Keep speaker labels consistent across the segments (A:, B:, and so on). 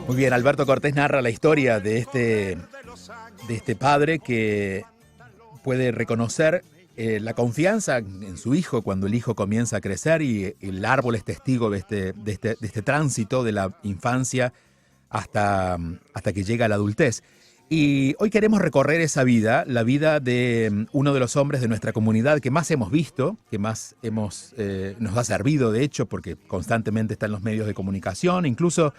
A: Muy bien, Alberto Cortés narra la historia de este padre que puede reconocer la confianza en su hijo cuando el hijo comienza a crecer y el árbol es testigo de este tránsito de la infancia hasta que llega a la adultez. Y hoy queremos recorrer esa vida, la vida de uno de los hombres de nuestra comunidad que más hemos visto, que más nos ha servido de hecho, porque constantemente está en los medios de comunicación, incluso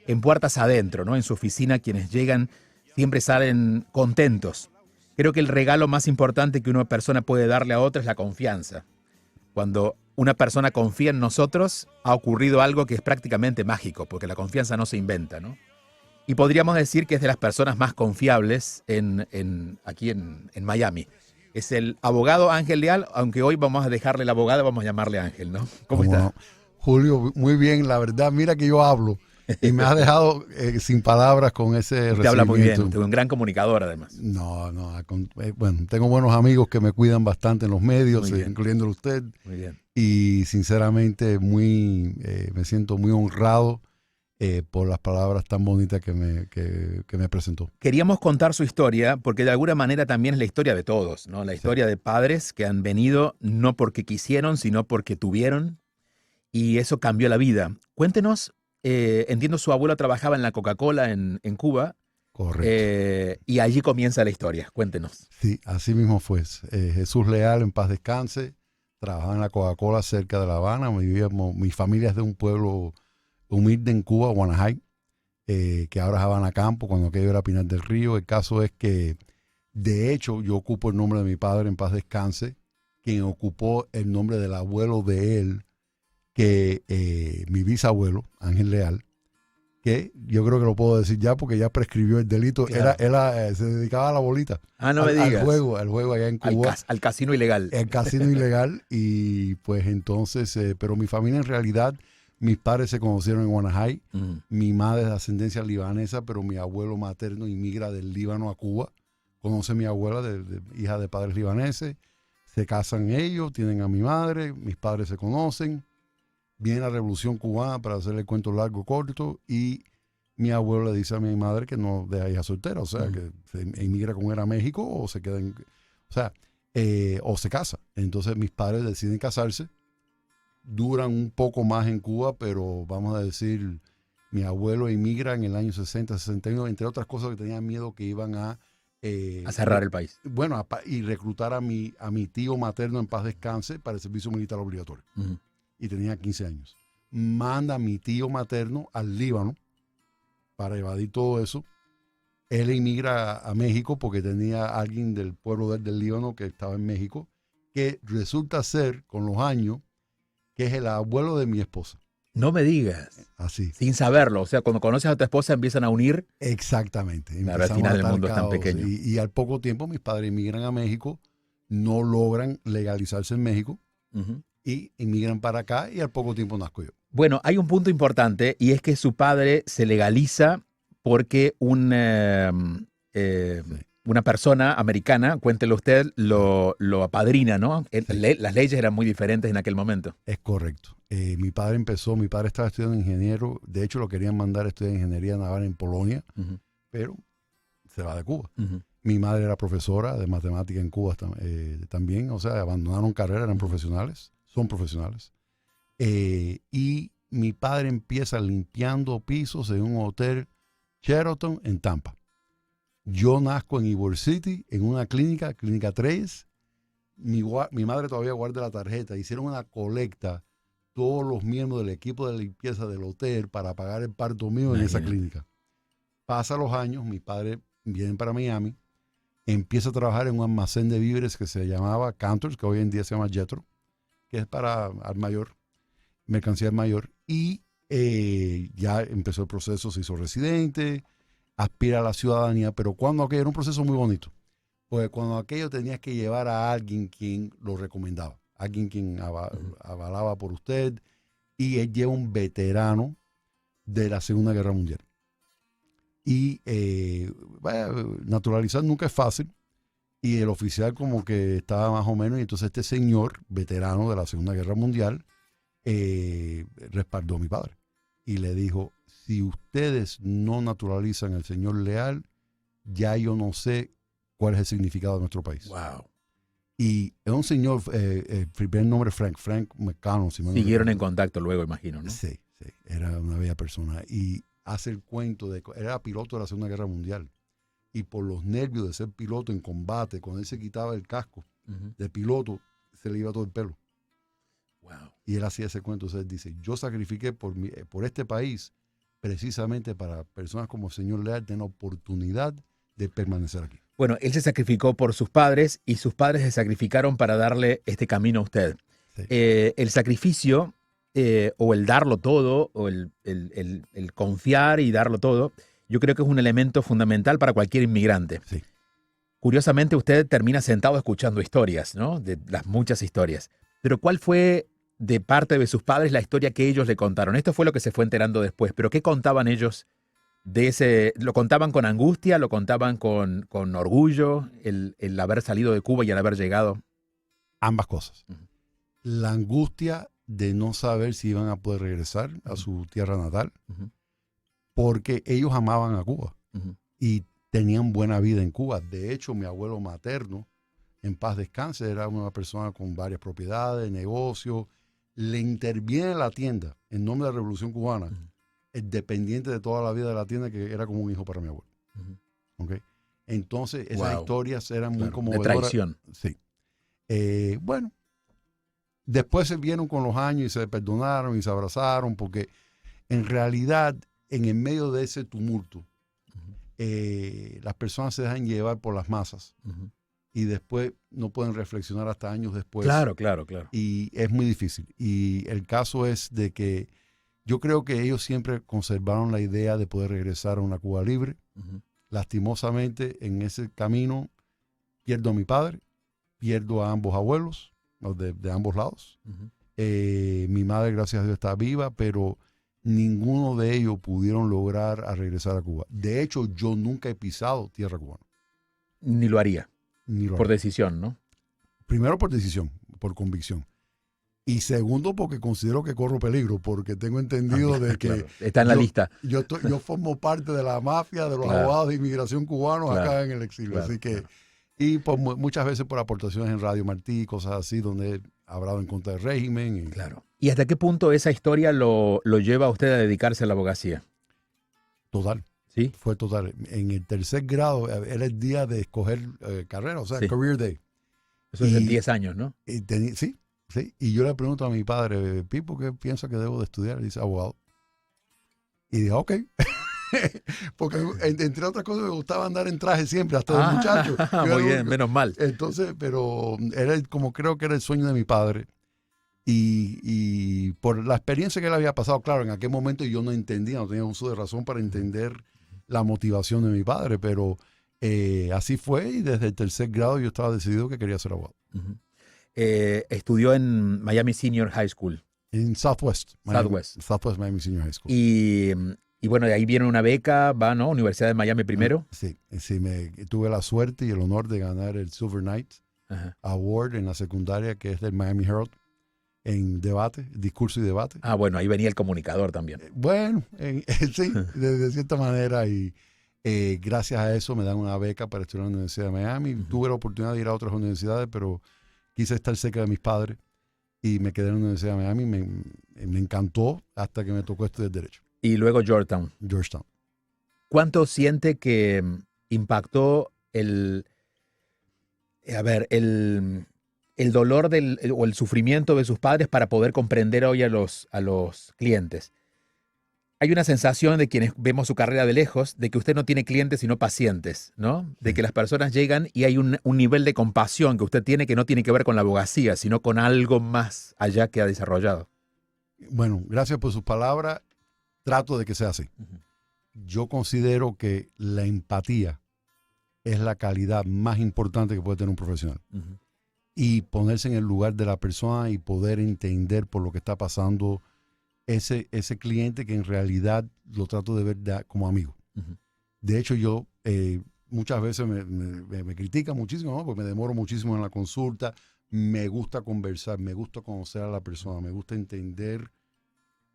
A: en puertas adentro, ¿no? En su oficina quienes llegan siempre salen contentos. Creo que el regalo más importante que una persona puede darle a otra es la confianza. Cuando una persona confía en nosotros, ha ocurrido algo que es prácticamente mágico, porque la confianza no se inventa, ¿no? Y podríamos decir que es de las personas más confiables aquí en Miami. Es el abogado Ángel Leal, aunque hoy vamos a dejarle el abogado, vamos a llamarle Ángel, ¿no? ¿Cómo está?
B: No? Julio, muy bien, la verdad, mira que yo hablo y me has dejado sin palabras con ese recibimiento.
A: Usted habla muy bien, usted es un gran comunicador además.
B: Bueno, tengo buenos amigos que me cuidan bastante en los medios, incluyéndolo usted.
A: Muy bien.
B: Y sinceramente me siento muy honrado por las palabras tan bonitas que me presentó.
A: Queríamos contar su historia porque de alguna manera también es la historia de todos, ¿no? La historia de padres que han venido no porque quisieron, sino porque tuvieron, y eso cambió la vida. Cuéntenos, entiendo su abuelo trabajaba en la Coca-Cola en Cuba.
B: Correcto.
A: Y allí comienza la historia. Cuéntenos.
B: Sí, así mismo fue. Jesús Leal, en paz descanse, trabajaba en la Coca-Cola cerca de La Habana. Mi familia es de un pueblo humilde en Cuba, Guanajay, que ahora es Habana Campo, cuando aquello era Pinar del Río. El caso es que, de hecho, yo ocupo el nombre de mi padre, en paz descanse, quien ocupó el nombre del abuelo de él, que mi bisabuelo, Ángel Leal, que yo creo que lo puedo decir ya porque ya prescribió el delito.
A: Claro.
B: Él se dedicaba a la bolita.
A: No me digas.
B: Al juego allá en Cuba.
A: Al casino ilegal.
B: El casino ilegal. Y pues entonces, pero mi familia en realidad, mis padres se conocieron en Guanajay. Mi madre es de ascendencia libanesa, pero mi abuelo materno inmigra del Líbano a Cuba. Conoce a mi abuela, hija de padres libaneses. Se casan ellos, tienen a mi madre, mis padres se conocen. Viene la Revolución Cubana, para hacerle el cuento largo corto, y mi abuelo le dice a mi madre que no deja hija soltera, o sea, que se emigra con él a México o se queda o se casa. Entonces mis padres deciden casarse, duran un poco más en Cuba, pero vamos a decir, mi abuelo emigra en el año 60, 61, entre otras cosas que tenían miedo que iban a
A: cerrar el país.
B: Bueno, y reclutar a mi tío materno, en paz descanse, para el servicio militar obligatorio. Y tenía 15 años. Manda a mi tío materno al Líbano para evadir todo eso. Él emigra a México porque tenía alguien del pueblo del Líbano que estaba en México, que resulta ser, con los años, que es el abuelo de mi esposa.
A: No me digas.
B: Así.
A: Sin saberlo. O sea, cuando conoces a tu esposa empiezan a unir.
B: Exactamente.
A: Claro, al final el mundo es tan pequeño.
B: Y al poco tiempo mis padres emigran a México, no logran legalizarse en México. Y emigran para acá y al poco tiempo nazco yo.
A: Bueno, hay un punto importante y es que su padre se legaliza porque una persona americana, cuéntelo usted, lo apadrina, ¿no? Sí. Las leyes eran muy diferentes en aquel momento.
B: Es correcto. Mi padre estaba estudiando ingeniero, de hecho lo querían mandar a estudiar ingeniería naval en Polonia, pero se va de Cuba. Mi madre era profesora de matemática en Cuba también, o sea, abandonaron carrera, eran profesionales. Son profesionales. Y mi padre empieza limpiando pisos en un hotel Sheraton en Tampa. Yo nazco en Ybor City, en una clínica 3. Mi madre todavía guarda la tarjeta. Hicieron una colecta todos los miembros del equipo de limpieza del hotel para pagar el parto mío en esa clínica. Pasan los años, mis padres vienen para Miami, empieza a trabajar en un almacén de víveres que se llamaba Cantors, que hoy en día se llama Jetro, que es para al mayor, mercancía al mayor, y ya empezó el proceso, se hizo residente, aspira a la ciudadanía, pero cuando aquello era un proceso muy bonito, porque cuando aquello tenías que llevar a alguien quien lo recomendaba, alguien quien avalaba por usted, y él lleva un veterano de la Segunda Guerra Mundial. Y naturalizar nunca es fácil, y el oficial como que estaba más o menos, y entonces este señor, veterano de la Segunda Guerra Mundial, respaldó a mi padre. Y le dijo, si ustedes no naturalizan al señor Leal, ya yo no sé cuál es el significado de nuestro país.
A: Wow.
B: Y es un señor, primer nombre Frank McConnell. Si
A: Siguieron en contacto luego, imagino, ¿no?
B: Sí, era una bella persona. Y hace el cuento de, era piloto de la Segunda Guerra Mundial. Y por los nervios de ser piloto en combate, cuando él se quitaba el casco de piloto, se le iba todo el pelo.
A: Wow.
B: Y él hacía ese cuento. Entonces él dice, yo sacrifiqué por este país precisamente para personas como el señor Leal tener oportunidad de permanecer aquí.
A: Bueno, él se sacrificó por sus padres y sus padres se sacrificaron para darle este camino a usted.
B: Sí.
A: El sacrificio o el darlo todo o el confiar y darlo todo, yo creo que es un elemento fundamental para cualquier inmigrante.
B: Sí.
A: Curiosamente, usted termina sentado escuchando historias, ¿no? De las muchas historias. Pero ¿cuál fue de parte de sus padres la historia que ellos le contaron? Esto fue lo que se fue enterando después, pero ¿qué contaban ellos de ese? ¿Lo contaban con angustia? ¿Lo contaban con orgullo? El haber salido de Cuba y el haber llegado.
B: Ambas cosas. La angustia de no saber si iban a poder regresar a su tierra natal, porque ellos amaban a Cuba y tenían buena vida en Cuba. De hecho, mi abuelo materno, en paz descanse, era una persona con varias propiedades, negocios. Le interviene la tienda en nombre de la Revolución Cubana, el dependiente de toda la vida de la tienda, que era como un hijo para mi abuelo. ¿Okay? Entonces, esas historias eran muy conmovedoras.
A: De traición.
B: Sí. Bueno, después se vieron con los años y se perdonaron y se abrazaron, porque en realidad, en el medio de ese tumulto, las personas se dejan llevar por las masas y después no pueden reflexionar hasta años después.
A: Claro.
B: Y es muy difícil. Y el caso es de que yo creo que ellos siempre conservaron la idea de poder regresar a una Cuba libre. Lastimosamente, en ese camino, pierdo a mi padre, pierdo a ambos abuelos, de ambos lados. Mi madre, gracias a Dios, está viva, pero ninguno de ellos pudieron lograr a regresar a Cuba. De hecho, yo nunca he pisado tierra cubana.
A: Ni lo haría. Por
B: haría.
A: decisión, ¿no?
B: Primero por decisión, por convicción. Y segundo porque considero que corro peligro, porque tengo entendido de que...
A: Claro. Está en la lista.
B: Yo formo parte de la mafia de los abogados de inmigración cubanos acá en el exilio. Así que... Y muchas veces por aportaciones en Radio Martí, cosas así, donde he hablado en contra del régimen.
A: Claro. ¿Y hasta qué punto esa historia lo lleva a usted a dedicarse a la abogacía?
B: Total.
A: ¿Sí?
B: Fue total. En el tercer grado era el día de escoger carrera, o sea, Career Day.
A: Eso es de 10 años, ¿no?
B: Sí. Y yo le pregunto a mi padre, Pipo, ¿qué piensa que debo de estudiar? Y dice, abogado. Y dije, ok. Porque entre otras cosas me gustaba andar en traje siempre, hasta de muchacho.
A: Muy bien, menos mal.
B: Entonces, pero como creo que era el sueño de mi padre. Y por la experiencia que él había pasado, claro, en aquel momento yo no entendía, no tenía uso de razón para entender la motivación de mi padre, pero así fue y desde el tercer grado yo estaba decidido que quería ser abogado.
A: Estudió en Miami Senior High School.
B: En Southwest Miami Senior High School.
A: Y bueno, de ahí viene una beca, va, ¿no? Universidad de Miami primero.
B: Sí, tuve la suerte y el honor de ganar el Silver Knight Award en la secundaria, que es del Miami Herald, en debate, discurso y debate.
A: Bueno, ahí venía el comunicador también.
B: Bueno, sí, de cierta manera, y gracias a eso me dan una beca para estudiar en la Universidad de Miami. Tuve la oportunidad de ir a otras universidades, pero quise estar cerca de mis padres y me quedé en la Universidad de Miami. Me encantó hasta que me tocó estudiar Derecho.
A: Y luego Georgetown. ¿Cuánto siente que impactó el dolor o el sufrimiento de sus padres para poder comprender hoy a los clientes? Hay una sensación de quienes vemos su carrera de lejos, de que usted no tiene clientes sino pacientes, ¿no? De que las personas llegan y hay un nivel de compasión que usted tiene que no tiene que ver con la abogacía, sino con algo más allá que ha desarrollado.
B: Bueno, gracias por sus palabras. Trato de que sea así. Yo considero que la empatía es la calidad más importante que puede tener un profesional. Y ponerse en el lugar de la persona y poder entender por lo que está pasando ese cliente, que en realidad lo trato de ver como amigo. De hecho, yo muchas veces me critican muchísimo, ¿no? Porque me demoro muchísimo en la consulta. Me gusta conversar, me gusta conocer a la persona, me gusta entender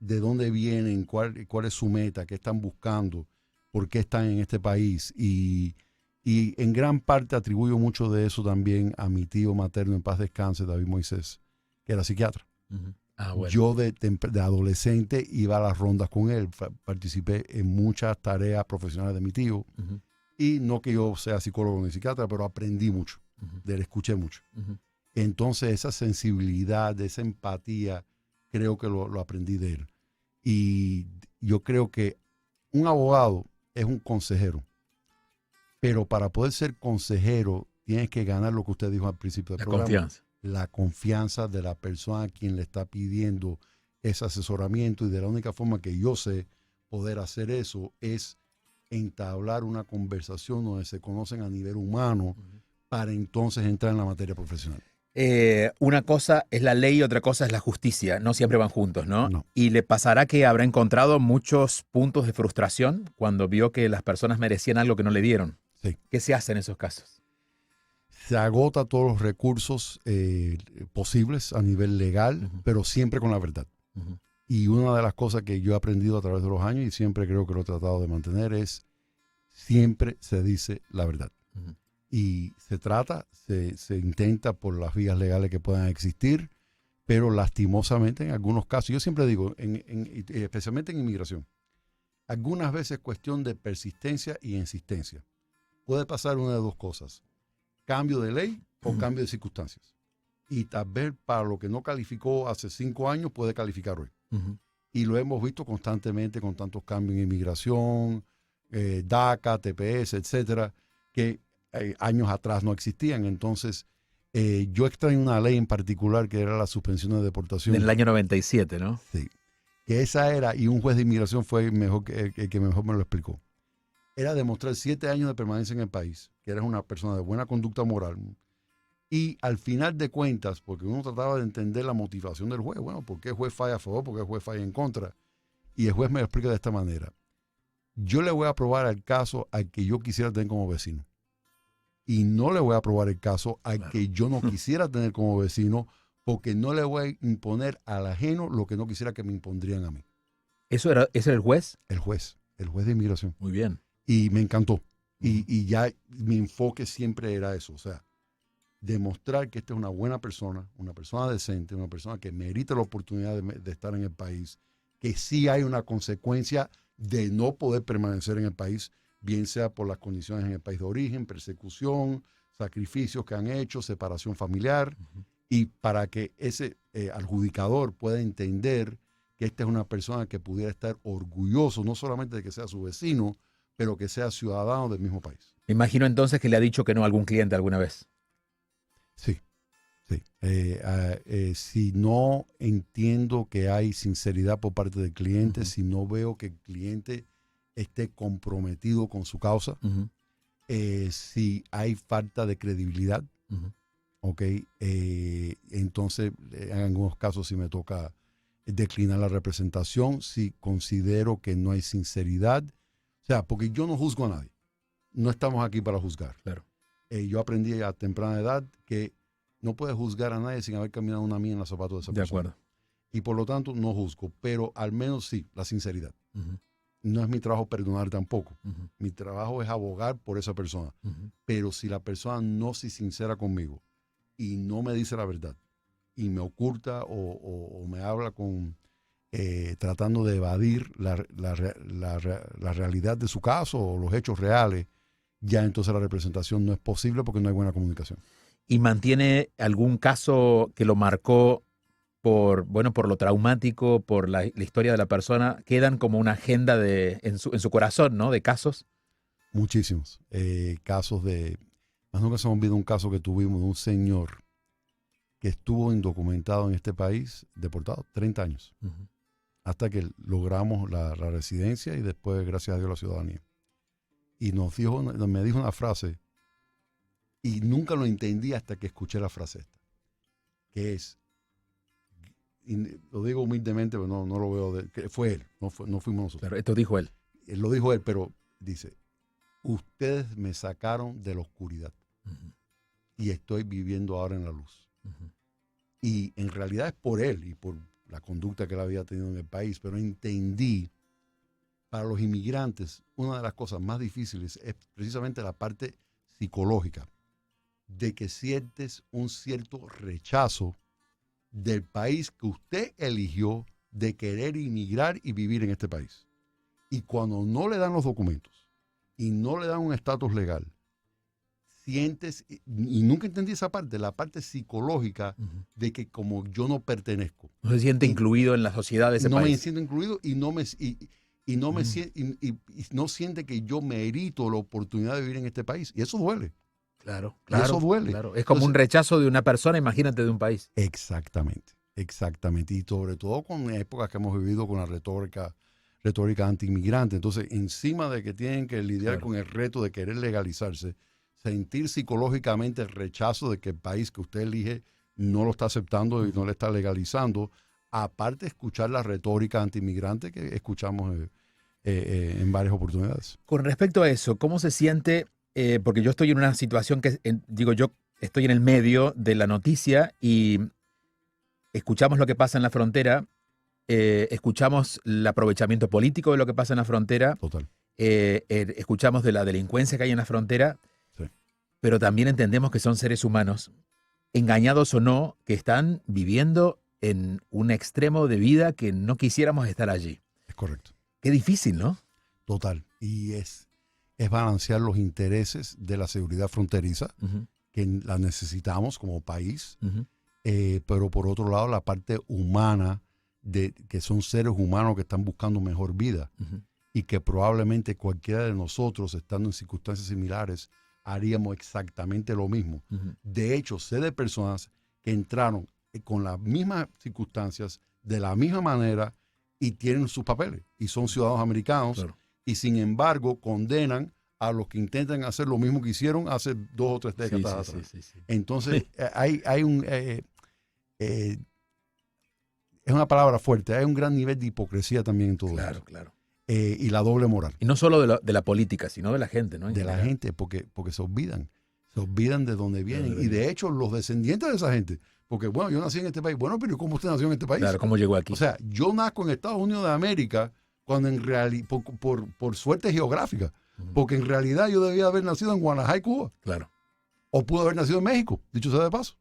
B: de dónde vienen, cuál es su meta, qué están buscando, por qué están en este país. Y en gran parte atribuyo mucho de eso también a mi tío materno, en paz descanse, David Moisés, que era psiquiatra.
A: Bueno.
B: Yo de adolescente iba a las rondas con él, participé en muchas tareas profesionales de mi tío, y no que yo sea psicólogo ni psiquiatra, pero aprendí mucho, de él escuché mucho. Entonces esa sensibilidad, esa empatía, creo que lo aprendí de él. Y yo creo que un abogado es un consejero, pero para poder ser consejero tienes que ganar lo que usted dijo al principio del programa.
A: Confianza.
B: La confianza de la persona a quien le está pidiendo ese asesoramiento, y de la única forma que yo sé poder hacer eso es entablar una conversación donde se conocen a nivel humano para entonces entrar en la materia profesional.
A: Una cosa es la ley y otra cosa es la justicia. No siempre van juntos, ¿no?
B: No.
A: Y le pasará que habrá encontrado muchos puntos de frustración cuando vio que las personas merecían algo que no le dieron.
B: Sí.
A: ¿Qué se hace en esos casos?
B: Se agota todos los recursos posibles a nivel legal, pero siempre con la verdad. Y una de las cosas que yo he aprendido a través de los años, y siempre creo que lo he tratado de mantener, es siempre se dice la verdad. Y se trata, se intenta por las vías legales que puedan existir, pero lastimosamente en algunos casos, yo siempre digo, especialmente en inmigración, algunas veces cuestión de persistencia y insistencia. Puede pasar una de dos cosas: cambio de ley o cambio de circunstancias. Y tal vez para lo que no calificó hace 5 años puede calificar hoy. Y lo hemos visto constantemente con tantos cambios en inmigración, DACA, TPS, etcétera, que años atrás no existían. Entonces, yo extraño una ley en particular que era la suspensión de deportación.
A: Del año 97, ¿no?
B: Sí. Que esa era, y un juez de inmigración fue mejor el que mejor me lo explicó. Era demostrar 7 años de permanencia en el país, que eres una persona de buena conducta moral. Y al final de cuentas, porque uno trataba de entender la motivación del juez, bueno, ¿por qué el juez falla a favor? ¿Por qué el juez falla en contra? Y el juez me lo explica de esta manera: yo le voy a aprobar el caso al que yo quisiera tener como vecino, y no le voy a aprobar el caso al que yo no quisiera tener como vecino, porque no le voy a imponer al ajeno lo que no quisiera que me impondrían a mí.
A: ¿Ese era el juez?
B: El juez de inmigración.
A: Muy bien.
B: Y me encantó. Y ya mi enfoque siempre era eso, o sea, demostrar que esta es una buena persona, una persona decente, una persona que merita la oportunidad de estar en el país, que sí hay una consecuencia de no poder permanecer en el país, bien sea por las condiciones en el país de origen, persecución, sacrificios que han hecho, separación familiar, y para que ese adjudicador pueda entender que esta es una persona que pudiera estar orgulloso, no solamente de que sea su vecino, pero que sea ciudadano del mismo país.
A: Me imagino entonces que le ha dicho que no a algún cliente alguna vez.
B: Sí, sí. Si no entiendo que hay sinceridad por parte del cliente, si no veo que el cliente esté comprometido con su causa, si hay falta de credibilidad, entonces en algunos casos sí me toca declinar la representación, si considero que no hay sinceridad. O sea, porque yo no juzgo a nadie. No estamos aquí para juzgar.
A: Claro.
B: Yo aprendí a temprana edad que no puedes juzgar a nadie sin haber caminado una milla en los zapatos de esa persona.
A: De acuerdo.
B: Y por lo tanto no juzgo, pero al menos sí, la sinceridad. No es mi trabajo perdonar tampoco. Mi trabajo es abogar por esa persona. Pero si la persona no se sincera conmigo y no me dice la verdad y me oculta o me habla con tratando de evadir la realidad de su caso o los hechos reales, ya entonces la representación no es posible porque no hay buena comunicación.
A: ¿Y mantiene algún caso que lo marcó por lo traumático, por la historia de la persona? ¿Quedan como una agenda en su corazón, ¿no? De casos.
B: Muchísimos. Casos más nunca se me olvida un caso que tuvimos de un señor que estuvo indocumentado en este país, deportado 30 años, hasta que logramos la residencia y después, gracias a Dios, la ciudadanía. Y me dijo una frase, y nunca lo entendí hasta que escuché la frase esta, que es, y lo digo humildemente, pero no lo veo, que fue él, no fuimos nosotros.
A: Claro, esto dijo él.
B: Lo dijo él, pero dice: ustedes me sacaron de la oscuridad y estoy viviendo ahora en la luz. Y en realidad es por él y por la conducta que él había tenido en el país, pero entendí, para los inmigrantes, una de las cosas más difíciles es precisamente la parte psicológica, de que sientes un cierto rechazo del país que usted eligió de querer inmigrar y vivir en este país. Y cuando no le dan los documentos y no le dan un estatus legal, sientes, y nunca entendí esa parte, la parte psicológica de que como yo no pertenezco.
A: No se siente incluido en la sociedad de ese
B: no
A: país.
B: No me siento incluido y no siente que yo merito la oportunidad de vivir en este país. Y eso duele.
A: Claro.
B: Y eso duele.
A: Claro. Es como un rechazo de una persona, imagínate, de un país.
B: Exactamente. Y sobre todo con épocas que hemos vivido con la retórica anti-inmigrante. Entonces, encima de que tienen que lidiar con el reto de querer legalizarse, sentir psicológicamente el rechazo de que el país que usted elige no lo está aceptando y no le está legalizando, aparte de escuchar la retórica anti-inmigrante que escuchamos en varias oportunidades.
A: Con respecto a eso, ¿cómo se siente? Porque yo estoy en una situación yo estoy en el medio de la noticia y escuchamos lo que pasa en la frontera, escuchamos el aprovechamiento político de lo que pasa en la frontera,
B: Total.
A: Escuchamos de la delincuencia que hay en la frontera,
B: Sí.
A: Pero también entendemos que son seres humanos, engañados o no, que están viviendo en un extremo de vida que no quisiéramos estar allí.
B: Es correcto.
A: Qué difícil, ¿no?
B: Total. Y es balancear los intereses de la seguridad fronteriza, que la necesitamos como país, pero por otro lado la parte humana, de que son seres humanos que están buscando mejor vida y que probablemente cualquiera de nosotros, estando en circunstancias similares, haríamos exactamente lo mismo. De hecho, sé de personas que entraron con las mismas circunstancias, de la misma manera, y tienen sus papeles, y son ciudadanos americanos, claro. Y sin embargo condenan a los que intentan hacer lo mismo que hicieron hace 2 o 3 décadas atrás. Sí. Entonces, hay un... es una palabra fuerte, hay un gran nivel de hipocresía también en todo eso. Claro. Y la doble moral.
A: Y no solo de la política, sino de la gente, ¿no?
B: De la gente, porque se olvidan de dónde vienen. Y de hecho, los descendientes de esa gente, porque bueno, yo nací en este país. Bueno, pero ¿cómo usted nació en este país?
A: Claro, ¿cómo llegó aquí?
B: O sea, yo nazco en Estados Unidos de América cuando en realidad, por suerte geográfica, porque en realidad yo debía haber nacido en Guanajuato, Cuba.
A: Claro.
B: O pude haber nacido en México, dicho sea de paso.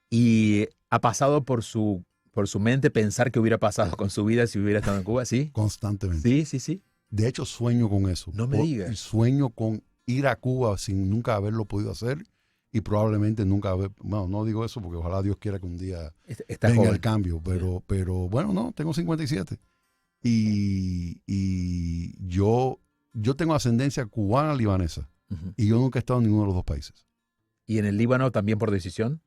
A: Y ha pasado por su mente pensar qué hubiera pasado con su vida si hubiera estado en Cuba, ¿sí?
B: Constantemente.
A: Sí.
B: De hecho, sueño con eso.
A: No me digas.
B: Sueño con ir a Cuba sin nunca haberlo podido hacer y probablemente nunca haber... Bueno, no digo eso porque ojalá Dios quiera que un día venga el cambio, pero bueno, no, tengo 57. Y yo tengo ascendencia cubana-libanesa y yo nunca he estado en ninguno de los dos países.
A: ¿Y en el Líbano también por decisión?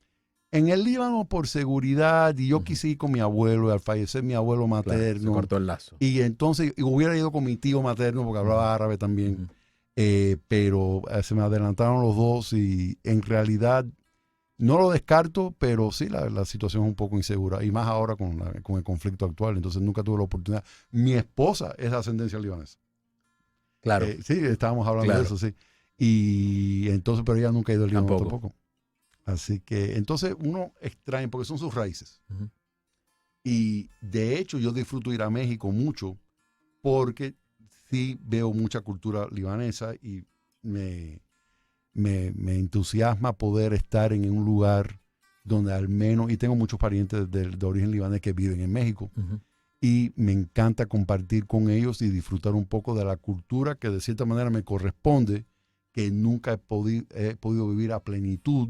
B: En el Líbano por seguridad, y yo quise ir con mi abuelo, y al fallecer mi abuelo materno.
A: Claro, se cortó el lazo.
B: Y entonces hubiera ido con mi tío materno, porque hablaba árabe también, pero se me adelantaron los dos y en realidad no lo descarto, pero sí la situación es un poco insegura, y más ahora con el conflicto actual, entonces nunca tuve la oportunidad. Mi esposa es de ascendencia libanesa.
A: Claro.
B: Sí, estábamos hablando de eso, sí. Y entonces, pero ella nunca ha ido al Líbano tampoco. Así que, entonces uno extraña, porque son sus raíces. Y de hecho yo disfruto ir a México mucho, porque sí veo mucha cultura libanesa y me entusiasma poder estar en un lugar donde al menos, y tengo muchos parientes de origen libanés que viven en México, y me encanta compartir con ellos y disfrutar un poco de la cultura que de cierta manera me corresponde, que nunca he podido vivir a plenitud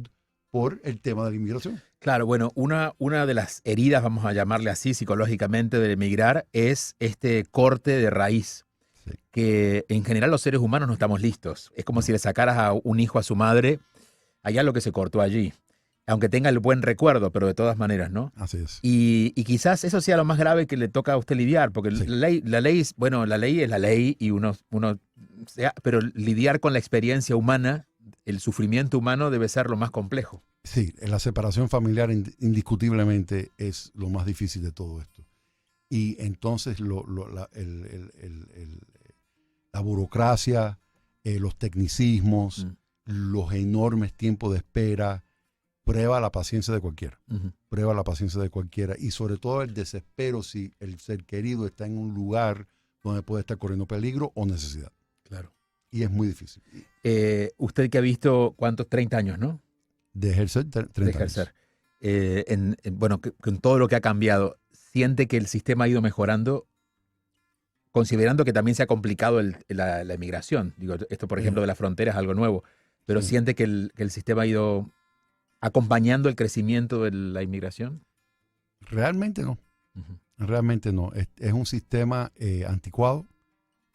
B: por el tema de la inmigración.
A: Claro, bueno, una de las heridas, vamos a llamarle así psicológicamente, de emigrar es este corte de raíz, que en general los seres humanos no estamos listos. Es como si le sacaras a un hijo a su madre, allá lo que se cortó allí, aunque tenga el buen recuerdo, pero de todas maneras, ¿no?
B: Así es.
A: Y quizás eso sea lo más grave que le toca a usted lidiar, porque la ley es la ley y pero lidiar con la experiencia humana, el sufrimiento humano debe ser lo más complejo.
B: Sí, la separación familiar indiscutiblemente es lo más difícil de todo esto. Y entonces la burocracia, los tecnicismos, los enormes tiempos de espera, prueba la paciencia de cualquiera. Prueba la paciencia de cualquiera. Y sobre todo el desespero si el ser querido está en un lugar donde puede estar corriendo peligro o necesidad.
A: Claro.
B: Y es muy difícil.
A: Usted que ha visto, ¿cuántos? 30 años, ¿no?
B: De ejercer 30
A: de ejercer. Bueno, con todo lo que ha cambiado, ¿siente que el sistema ha ido mejorando? Considerando que también se ha complicado la emigración. Digo, esto, por ejemplo, de la frontera es algo nuevo. Pero ¿siente que el sistema ha ido acompañando el crecimiento de la inmigración?
B: Realmente no. Realmente no. Es un sistema anticuado.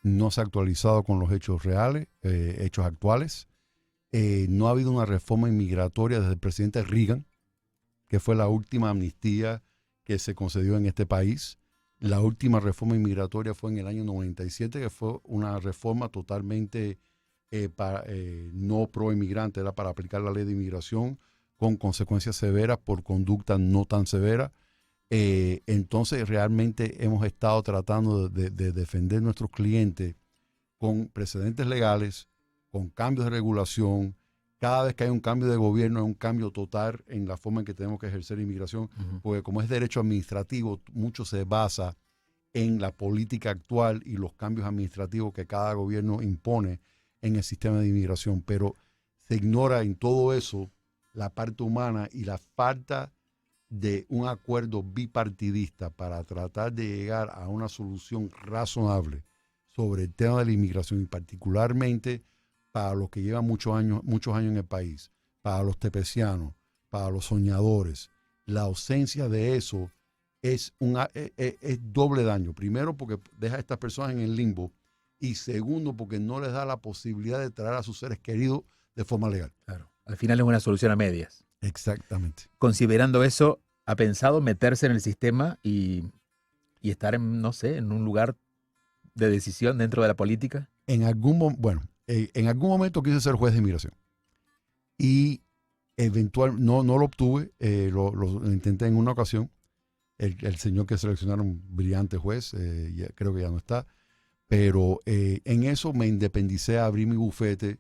B: No se ha actualizado con los hechos reales, hechos actuales. No ha habido una reforma inmigratoria desde el presidente Reagan, que fue la última amnistía que se concedió en este país. La última reforma inmigratoria fue en el año 97, que fue una reforma totalmente no pro-inmigrante, era para aplicar la ley de inmigración con consecuencias severas por conducta no tan severa. Entonces realmente hemos estado tratando de defender a nuestros clientes con precedentes legales, con cambios de regulación. Cada vez que hay un cambio de gobierno es un cambio total en la forma en que tenemos que ejercer inmigración, porque como es derecho administrativo, mucho se basa en la política actual y los cambios administrativos que cada gobierno impone en el sistema de inmigración, pero se ignora en todo eso la parte humana y la falta de un acuerdo bipartidista para tratar de llegar a una solución razonable sobre el tema de la inmigración y particularmente para los que llevan muchos años en el país, para los tepecianos, para los soñadores. La ausencia de eso es doble daño. Primero, porque deja a estas personas en el limbo y segundo, porque no les da la posibilidad de traer a sus seres queridos de forma legal.
A: Claro. Al final es una solución a medias.
B: Exactamente.
A: Considerando eso, ¿ha pensado meterse en el sistema y estar en, no sé, en un lugar de decisión dentro de la política?
B: En algún momento quise ser juez de inmigración y no lo obtuve, lo intenté en una ocasión. El señor que seleccionaron, brillante juez, creo que ya no está, pero en eso me independicé, abrí mi bufete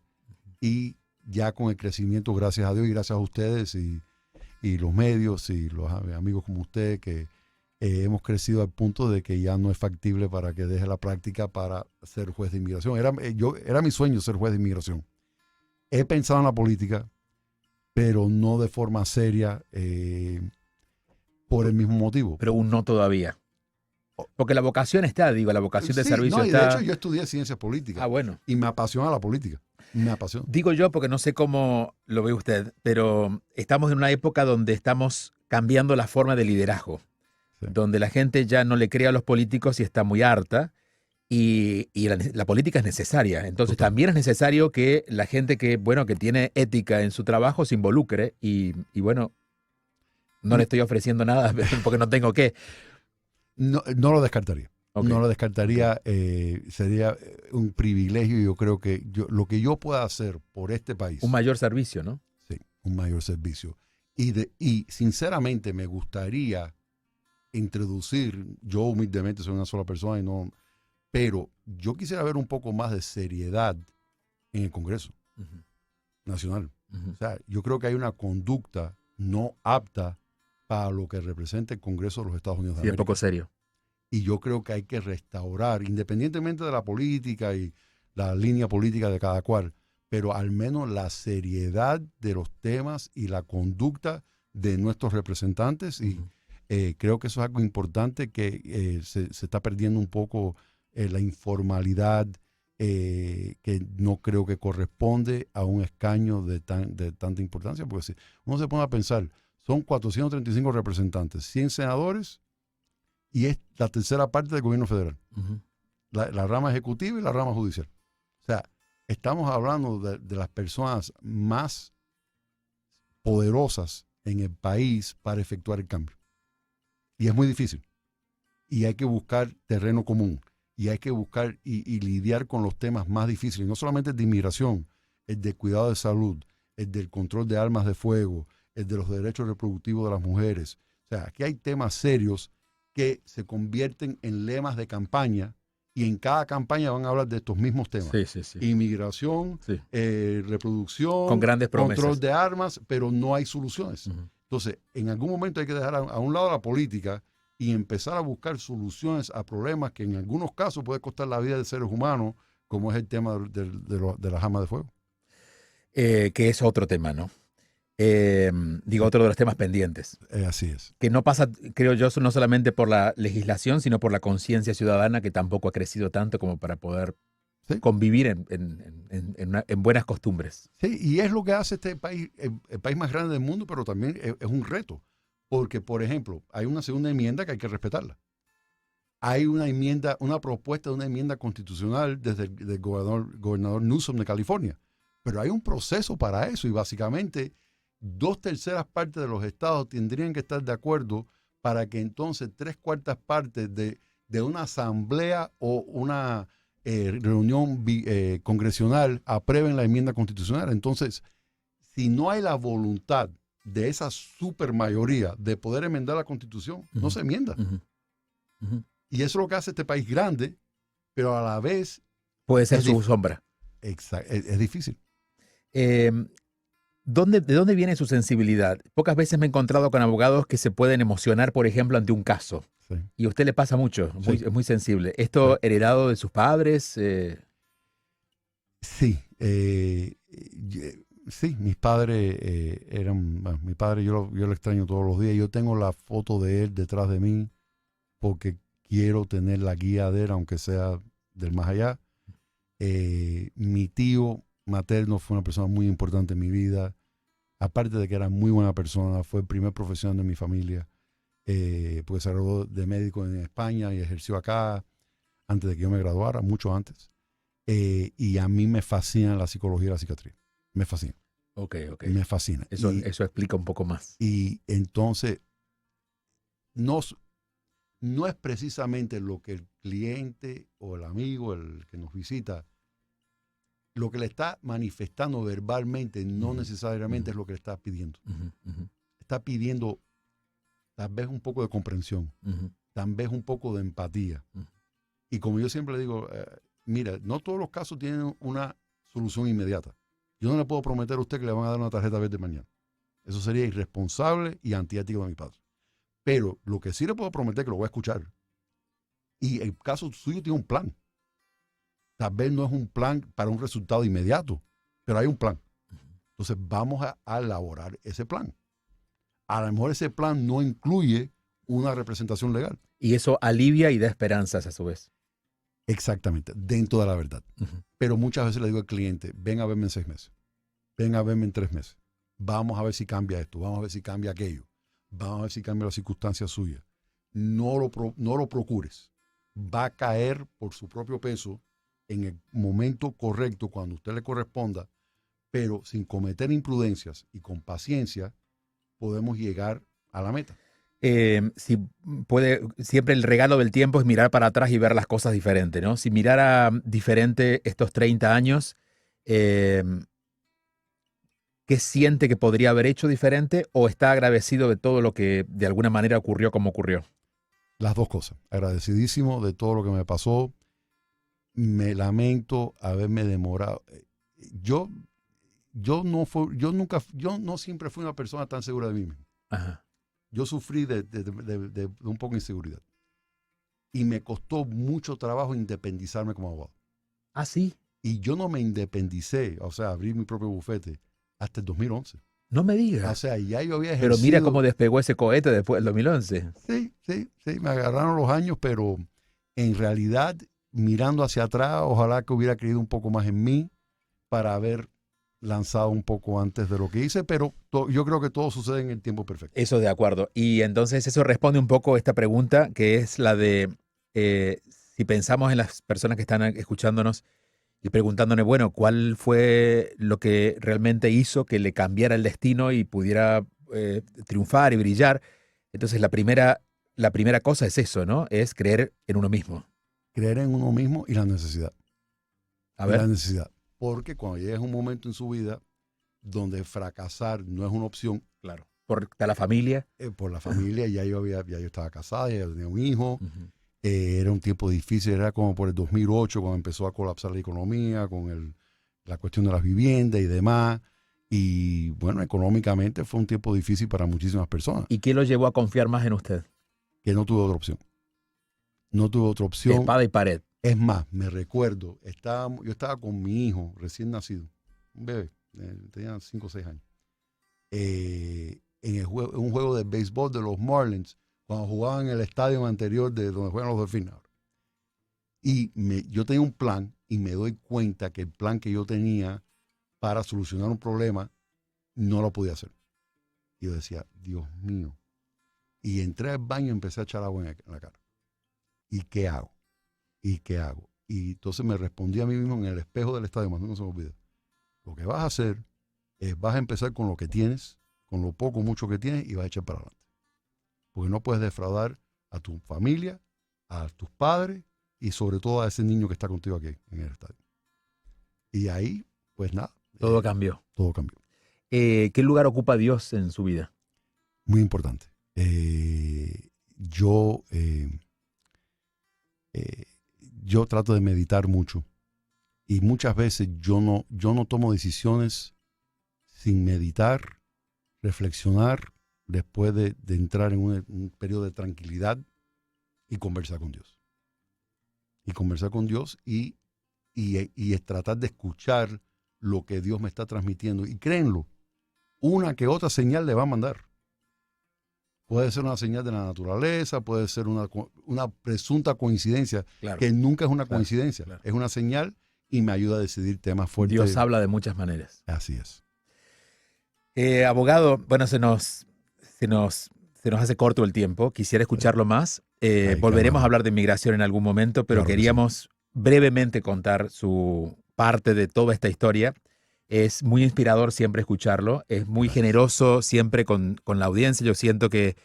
B: y ya con el crecimiento, gracias a Dios y gracias a ustedes y los medios y los amigos como usted, que hemos crecido al punto de que ya no es factible para que deje la práctica para ser juez de inmigración. Era mi sueño ser juez de inmigración. He pensado en la política, pero no de forma seria por el mismo motivo.
A: Pero un no todavía. Porque la vocación está, la vocación de servicio
B: y
A: está.
B: De hecho, yo estudié ciencias políticas.
A: Ah, bueno.
B: Y me apasiona la política. Me apasiona.
A: Digo yo porque no sé cómo lo ve usted, pero estamos en una época donde estamos cambiando la forma de liderazgo, donde la gente ya no le cree a los políticos y está muy harta, y la política es necesaria. Entonces también es necesario que la gente que tiene ética en su trabajo se involucre y bueno, no le estoy ofreciendo nada porque no tengo que.
B: No lo descartaría. Okay. No lo descartaría. Sería un privilegio. Yo creo que lo que yo pueda hacer por este país.
A: Un mayor servicio, ¿no?
B: Sí, un mayor servicio. Y sinceramente me gustaría introducir, yo humildemente soy una sola persona pero yo quisiera ver un poco más de seriedad en el Congreso Nacional. O sea, yo creo que hay una conducta no apta para lo que representa el Congreso de los Estados Unidos de América.
A: Sí, es poco serio.
B: Y yo creo que hay que restaurar, independientemente de la política y la línea política de cada cual, pero al menos la seriedad de los temas y la conducta de nuestros representantes. Y creo que eso es algo importante que se está perdiendo un poco la informalidad, que no creo que corresponde a un escaño de tanta importancia, porque si uno se pone a pensar, son 435 representantes, 100 senadores, y es la tercera parte del gobierno federal. La rama ejecutiva y la rama judicial. O sea, estamos hablando de las personas más poderosas en el país para efectuar el cambio. Y es muy difícil. Y hay que buscar terreno común. Y hay que buscar y lidiar con los temas más difíciles. No solamente el de inmigración, el de cuidado de salud, el del control de armas de fuego, el de los derechos reproductivos de las mujeres. O sea, aquí hay temas serios que se convierten en lemas de campaña y en cada campaña van a hablar de estos mismos temas.
A: Sí, sí, sí.
B: Inmigración,
A: Sí.
B: Reproducción,
A: Con grandes promesas.
B: control de armas, pero no hay soluciones.
A: Uh-huh.
B: Entonces, en algún momento hay que dejar a un lado la política y empezar a buscar soluciones a problemas que en algunos casos puede costar la vida de seres humanos, como es el tema de las armas de fuego.
A: Que es otro tema, ¿no? Otro de los temas pendientes.
B: Así es.
A: Que no pasa, creo yo, no solamente por la legislación, sino por la conciencia ciudadana, que tampoco ha crecido tanto como para poder convivir en buenas costumbres.
B: Sí, y es lo que hace este país, el país más grande del mundo, pero también es un reto. Porque, por ejemplo, hay una segunda enmienda que hay que respetarla. Hay una propuesta de una enmienda constitucional desde el gobernador Newsom de California. Pero hay un proceso para eso y básicamente 2/3 partes de los estados tendrían que estar de acuerdo para que entonces 3/4 partes de una asamblea o una reunión congresional aprueben la enmienda constitucional. Entonces, si no hay la voluntad de esa supermayoría de poder enmendar la Constitución, no se enmienda. Y eso es lo que hace este país grande, pero a la vez...
A: Puede ser su sombra.
B: Exacto, es difícil.
A: ¿De dónde viene su sensibilidad? Pocas veces me he encontrado con abogados que se pueden emocionar, por ejemplo, ante un caso. Sí. Y a usted le pasa mucho, es muy sensible. ¿Esto heredado de sus padres?
B: Sí. Sí, mis padres eran... Bueno, mi padre yo lo extraño todos los días. Yo tengo la foto de él detrás de mí porque quiero tener la guía de él, aunque sea del más allá. Mi tío materno fue una persona muy importante en mi vida. Aparte de que era muy buena persona, fue el primer profesional de mi familia. Porque se graduó de médico en España y ejerció acá antes de que yo me graduara, mucho antes. Y a mí me fascina la psicología y la psiquiatría. Me fascina.
A: Ok.
B: Me fascina.
A: Eso explica un poco más.
B: Y entonces, no es precisamente lo que el cliente o el amigo, el que nos visita, lo que le está manifestando verbalmente, no necesariamente es lo que le está pidiendo. Está pidiendo tal vez un poco de comprensión, tal vez un poco de empatía. Y como yo siempre le digo, mira, no todos los casos tienen una solución inmediata. Yo no le puedo prometer a usted que le van a dar una tarjeta verde mañana. Eso sería irresponsable y antiético de mi padre. Pero lo que sí le puedo prometer es que lo voy a escuchar. Y el caso suyo tiene un plan. Tal vez no es un plan para un resultado inmediato, pero hay un plan. Entonces vamos a elaborar ese plan. A lo mejor ese plan no incluye una representación legal.
A: Y eso alivia y da esperanzas a su vez.
B: Exactamente, dentro de la verdad. Pero muchas veces le digo al cliente, ven a verme en 6 meses, ven a verme en 3 meses. Vamos a ver si cambia esto, vamos a ver si cambia aquello, vamos a ver si cambia la circunstancia suya. No lo procures. Va a caer por su propio peso en el momento correcto, cuando usted le corresponda, pero sin cometer imprudencias y con paciencia podemos llegar a la meta.
A: Si puede, siempre el regalo del tiempo es mirar para atrás y ver las cosas diferente, ¿no? Si mirara diferente estos 30 años, ¿qué siente que podría haber hecho diferente o está agradecido de todo lo que de alguna manera ocurrió como ocurrió?
B: Las dos cosas. Agradecidísimo de todo lo que me pasó. Me lamento haberme demorado. Yo no siempre fui una persona tan segura de mí mismo.
A: Ajá.
B: Yo sufrí de un poco de inseguridad. Y me costó mucho trabajo independizarme como abogado.
A: ¿Ah, sí?
B: Y yo no me independicé, o sea, abrí mi propio bufete hasta el 2011.
A: No me digas.
B: O sea, ya yo había ejercido...
A: Pero mira cómo despegó ese cohete después del 2011.
B: Sí, me agarraron los años, pero en realidad, mirando hacia atrás, ojalá que hubiera creído un poco más en mí para haber lanzado un poco antes de lo que hice, pero yo creo que todo sucede en el tiempo perfecto.
A: Eso de acuerdo. Y entonces eso responde un poco a esta pregunta, que es la de si pensamos en las personas que están escuchándonos y preguntándole, bueno, ¿cuál fue lo que realmente hizo que le cambiara el destino y pudiera triunfar y brillar? Entonces la primera cosa es eso, ¿no? Es creer en uno mismo.
B: Creer en uno mismo y la necesidad.
A: A ver.
B: La necesidad. Porque cuando llegues a un momento en su vida donde fracasar no es una opción.
A: Claro. ¿Por la familia?
B: Por la familia, ya yo estaba casada, ya yo tenía un hijo. Era un tiempo difícil, era como por el 2008 cuando empezó a colapsar la economía con la cuestión de las viviendas y demás. Y bueno, económicamente fue un tiempo difícil para muchísimas personas.
A: ¿Y qué lo llevó a confiar más en usted?
B: Que no tuve otra opción. No tuve otra opción.
A: Espada y pared.
B: Es más, me recuerdo, yo estaba con mi hijo recién nacido, un bebé, tenía 5 o 6 años, en un juego de béisbol de los Marlins, cuando jugaban en el estadio anterior de donde juegan los Delfines. Y yo tenía un plan y me doy cuenta que el plan que yo tenía para solucionar un problema no lo podía hacer. Y yo decía, Dios mío. Y entré al baño y empecé a echar agua en la cara. ¿Y qué hago? ¿Y qué hago? Y entonces me respondí a mí mismo en el espejo del estadio, más no se me olvide. Lo que vas a hacer es, vas a empezar con lo que tienes, con lo poco o mucho que tienes, y vas a echar para adelante. Porque no puedes defraudar a tu familia, a tus padres y sobre todo a ese niño que está contigo aquí en el estadio. Y ahí, pues nada.
A: Todo cambió.
B: Todo cambió.
A: ¿Qué lugar ocupa Dios en su vida?
B: Muy importante. Yo trato de meditar mucho y muchas veces yo no tomo decisiones sin meditar, reflexionar, después de entrar en un periodo de tranquilidad y conversar con Dios. Y conversar con Dios y tratar de escuchar lo que Dios me está transmitiendo. Y créenlo, una que otra señal le va a mandar. Puede ser una señal de la naturaleza, puede ser una presunta coincidencia, claro, que nunca es una coincidencia, claro. Es una señal y me ayuda a decidir temas fuertes.
A: Dios habla de muchas maneras.
B: Así es.
A: Abogado, bueno, se nos hace corto el tiempo, quisiera escucharlo más. Volveremos a hablar de inmigración en algún momento, pero claro, queríamos brevemente contar su parte de toda esta historia. Es muy inspirador siempre escucharlo, es muy generoso siempre con la audiencia. Yo siento que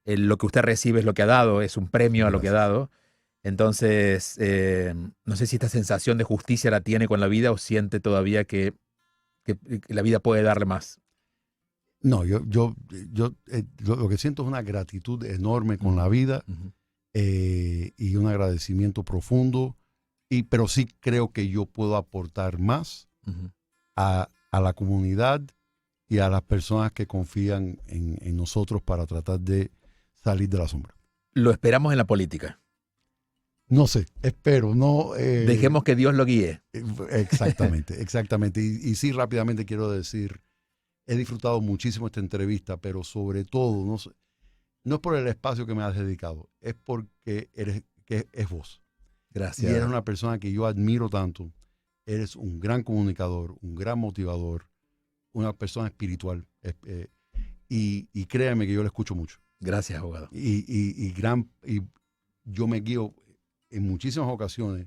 A: lo que usted recibe es lo que ha dado, es un premio a lo que ha dado. Entonces, no sé si esta sensación de justicia la tiene con la vida o siente todavía que la vida puede darle más.
B: No, yo lo que siento es una gratitud enorme con la vida y un agradecimiento profundo, pero sí creo que yo puedo aportar más a la comunidad y a las personas que confían en nosotros para tratar de salir de la sombra.
A: Lo esperamos en la política.
B: No sé, espero. No,
A: dejemos que Dios lo guíe.
B: Exactamente, exactamente. Y sí, rápidamente quiero decir, he disfrutado muchísimo esta entrevista, pero sobre todo, no es por el espacio que me has dedicado, es porque es vos.
A: Gracias.
B: Y eres una persona que yo admiro tanto. Eres un gran comunicador, un gran motivador, una persona espiritual. Y créame que yo le escucho mucho.
A: Gracias, abogado.
B: Y yo me guío en muchísimas ocasiones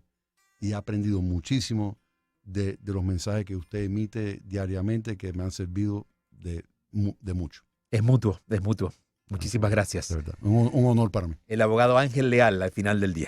B: y he aprendido muchísimo de los mensajes que usted emite diariamente, que me han servido de mucho.
A: Es mutuo, es mutuo. Muchísimas gracias.
B: De verdad, un honor para mí.
A: El abogado Ángel Leal al final del día.